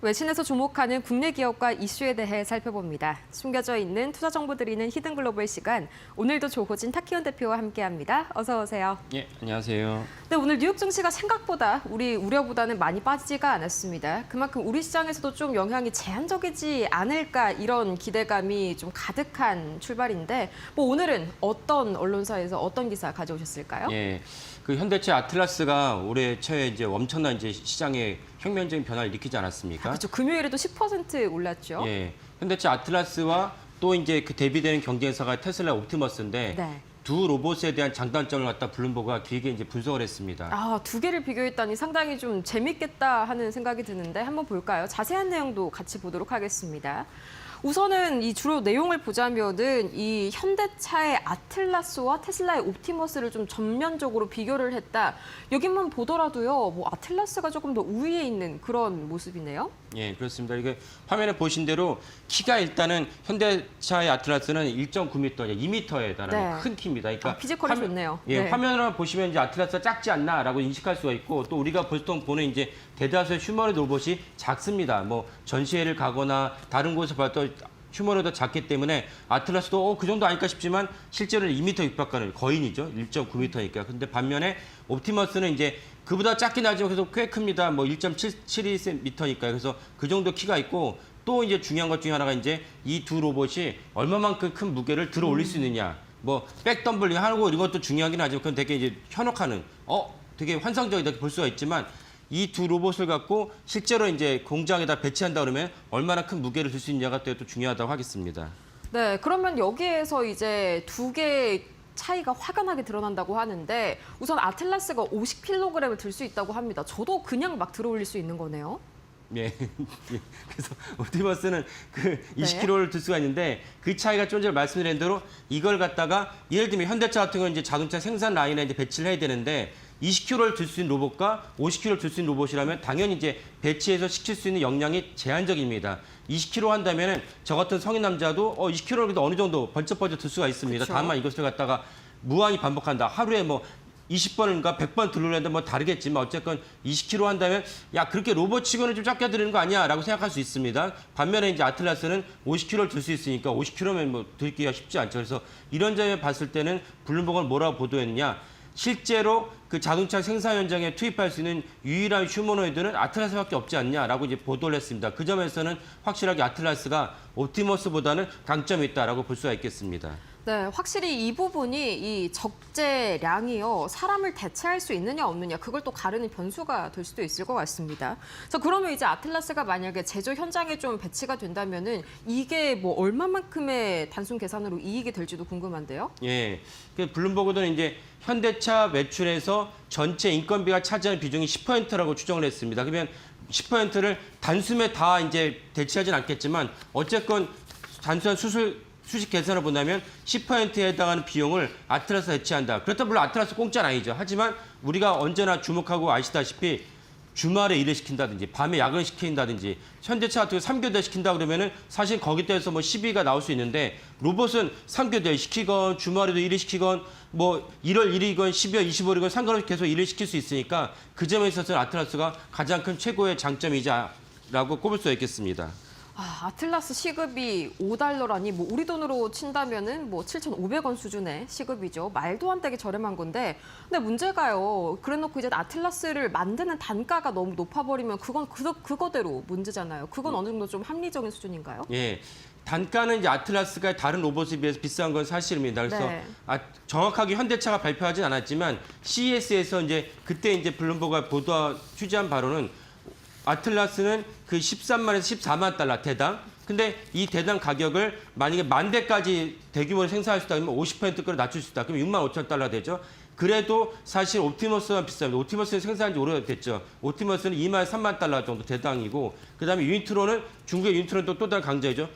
외신에서 주목하는 국내 기업과 이슈에 대해 살펴봅니다. 숨겨져 있는 투자 정보 드리는 히든 글로벌 시간. 오늘도 조호진 타키온 대표와 함께합니다. 어서 오세요. 예, 안녕하세요. 네, 오늘 뉴욕 증시가 생각보다 우리 우려보다는 많이 빠지지가 않았습니다. 그만큼 우리 시장에서도 좀 영향이 제한적이지 않을까 이런 기대감이 좀 가득한 출발인데 오늘은 어떤 언론사에서 어떤 기사 가져오셨을까요? 예, 그 현대차 아틀라스가 올해 초에 이제 엄청난 이제 시장에 혁명적인 변화를 일으키지 않았습니까? 그렇죠. 금요일에도 10% 올랐죠. 예, 현대차 아틀라스와 또 이제 그 대비되는 경쟁사가 테슬라 옵티머스인데 네. 두 로봇에 대한 장단점을 갖다 블룸버그가 길게 이제 분석을 했습니다. 아, 두 개를 비교했다니 상당히 좀 재밌겠다 하는 생각이 드는데 한번 볼까요? 자세한 내용도 같이 보도록 하겠습니다. 우선은 이 주로 내용을 보자면은 이 현대차의 아틀라스와 테슬라의 옵티머스를 좀 전면적으로 비교를 했다. 여기만 보더라도요, 뭐 아틀라스가 조금 더 우위에 있는 그런 모습이네요. 예, 그렇습니다. 이게 화면에 보신 대로 키가 일단은 현대차의 아틀라스는 1.9m, 2m에 달하는 네. 큰 키입니다. 그러니까 피지컬이 좋네요. 예, 네. 화면을 보시면 이제 아틀라스가 작지 않나라고 인식할 수가 있고 또 우리가 보통 보는 이제 대다수의 휴머노이드 로봇이 작습니다. 뭐 전시회를 가거나 다른 곳에서 봐도 휴머노이드가 작기 때문에 아틀라스도 그 정도 아닐까 싶지만 실제로는 2m 육박하는 거인이죠. 1.9m니까. 근데 반면에 옵티머스는 이제 그보다 작긴 하지만 그래도 꽤 큽니다. 뭐 1.72m니까요. 그래서 그 정도 키가 있고 또 이제 중요한 것 중에 하나가 이제 이 두 로봇이 얼마만큼 큰 무게를 들어 올릴 수 있느냐. 뭐 백덤블링 하고 이런 것도 중요하긴 하지만 그건 되게 이제 현혹하는 되게 환상적이다 이렇게 볼 수가 있지만 이 두 로봇을 갖고 실제로 이제 공장에다 배치한다 그러면 얼마나 큰 무게를 들 수 있느냐가 또 중요하다고 하겠습니다. 네, 그러면 여기에서 이제 두 개의 차이가 확연하게 드러난다고 하는데 우선 아틀라스가 50kg을 들 수 있다고 합니다. 저도 그냥 막 들어 올릴 수 있는 거네요. 예. 그래서 옵티머스는 그 20kg를 들 수가 있는데 그 차이가 좀 전에 말씀드린 대로 이걸 갖다가 예를 들면 현대차 같은 경우는 이제 자동차 생산 라인에 이제 배치를 해야 되는데 20kg를 들 수 있는 로봇과 50kg를 들 수 있는 로봇이라면 당연히 이제 배치해서 시킬 수 있는 역량이 제한적입니다. 20kg 한다면은 저 같은 성인 남자도 20kg를 그래도 어느 정도 번쩍번쩍 들 수가 있습니다. 그쵸? 다만 이것을 갖다가 무한히 반복한다. 하루에 뭐 20번인가 100번 들으려는데 뭐 다르겠지만 어쨌건 20kg 한다면 야 그렇게 로봇치고는 좀 작게 들는 거 아니야 라고 생각할 수 있습니다. 반면에 이제 아틀라스는 50kg를 들 수 있으니까 50kg면 뭐 들기가 쉽지 않죠. 그래서 이런 점에 봤을 때는 블룸버그는 뭐라고 보도했느냐. 실제로 그 자동차 생산 현장에 투입할 수 있는 유일한 휴머노이드는 아틀라스밖에 없지 않냐라고 이제 보도를 했습니다. 그 점에서는 확실하게 아틀라스가 옵티머스보다는 강점이 있다라고 볼 수가 있겠습니다. 네, 확실히 이 부분이 이 적재량이요. 사람을 대체할 수 있느냐 없느냐 그걸 또 가르는 변수가 될 수도 있을 것 같습니다. 그래서 그러면 이제 아틀라스가 만약에 제조 현장에 좀 배치가 된다면은 이게 뭐 얼마만큼의 단순 계산으로 이익이 될지도 궁금한데요. 예, 그 블룸버그는 이제 현대차 매출에서 전체 인건비가 차지하는 비중이 10%라고 추정을 했습니다. 그러면 10%를 단숨에 다 이제 대체하진 않겠지만 어쨌건 단순한 수식 계산을 본다면 10%에 해당하는 비용을 아틀라스가 대체한다. 그렇다면 물론 아틀라스 공짜는 아니죠. 하지만 우리가 언제나 주목하고 아시다시피 주말에 일을 시킨다든지 밤에 야근을 시킨다든지 현대차 같은 거 3교대 시킨다 그러면은 사실 거기에 대해서 뭐 시비가 나올 수 있는데 로봇은 3교대 시키건 주말에도 일을 시키건 뭐 1월 1일이건 12월 25일이건 상관없이 계속 일을 시킬 수 있으니까 그 점에 있어서는 아틀라스가 가장 큰 최고의 장점이자라고 꼽을 수 있겠습니다. 아틀라스 시급이 $5라니 뭐 우리 돈으로 친다면은 뭐 7,500원 수준의 시급이죠. 말도 안 되게 저렴한 건데 근데 문제가요. 그래놓고 이제 아틀라스를 만드는 단가가 너무 높아버리면 그건 그거대로 문제잖아요. 그건 어느 정도 좀 합리적인 수준인가요? 예. 단가는 이제 아틀라스가 다른 로봇에 비해서 비싼 건 사실입니다. 그래서 네. 정확하게 현대차가 발표하진 않았지만 CES에서 이제 그때 이제 블룸버그가 취재한 바로는 아틀라스는 그 13만에서 14만 달러 대당. 근데 이 대당 가격을 만약에 10,000대까지 대규모로 생산할 수 있다면 50%까지 낮출 수 있다. 그럼 65,000달러 되죠. 그래도 사실 옵티머스만 비쌉니다. 옵티머스는 생산한 지 오래됐죠. 옵티머스는 2만 3만 달러 정도 대당이고 그다음에 유니트로는 중국의 유니트로는 또 다른 강자이죠.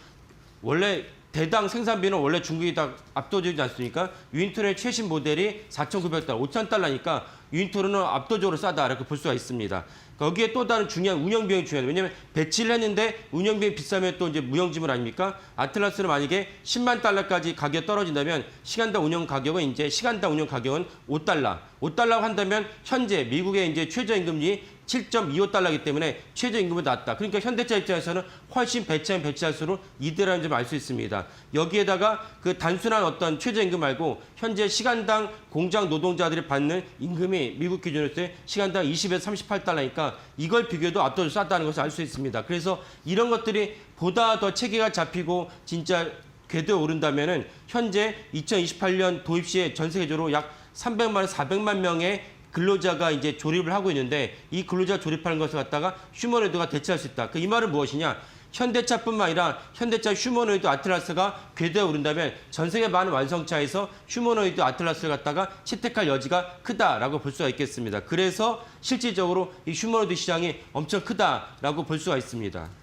원래 대당 생산비는 원래 중국이 다 압도적이지 않습니까? 유니트로의 최신 모델이 4,900달러, 5,000달러니까 유니트로는 압도적으로 싸다 이렇게 볼 수가 있습니다. 거기에 또 다른 중요한 운영 비용이 중요해요. 왜냐하면 배치를 했는데 운영 비용이 비싸면 또 이제 무용지물 아닙니까? 아틀라스는 만약에 10만 달러까지 가격이 떨어진다면 시간당 운영 가격은 이제 시간당 운영 가격은 $5. $5라고 한다면 현재 미국의 이제 최저임금이 7.25달러이기 때문에 최저임금보다 낮다. 그러니까 현대차 입장에서는 훨씬 배차면 배차할수록 이득이라는 점을 알 수 있습니다. 여기에다가 그 단순한 어떤 최저임금 말고 현재 시간당 공장 노동자들이 받는 임금이 미국 기준으로 때 시간당 20에서 38달러니까 이걸 비교해도 압도적으로 싸다는 것을 알 수 있습니다. 그래서 이런 것들이 보다 더 체계가 잡히고 진짜 궤도에 오른다면은 현재 2028년 도입 시에 전 세계적으로 약 300만, 400만 명의 근로자가 이제 조립을 하고 있는데 이 근로자 조립하는 것을 갖다가 휴머노이드가 대체할 수 있다. 이 말은 무엇이냐? 현대차뿐만 아니라 현대차 휴머노이드 아틀라스가 궤도에 오른다면 전 세계 많은 완성차에서 휴머노이드 아틀라스를 갖다가 채택할 여지가 크다라고 볼 수가 있겠습니다. 그래서 실질적으로 이 휴머노이드 시장이 엄청 크다라고 볼 수가 있습니다.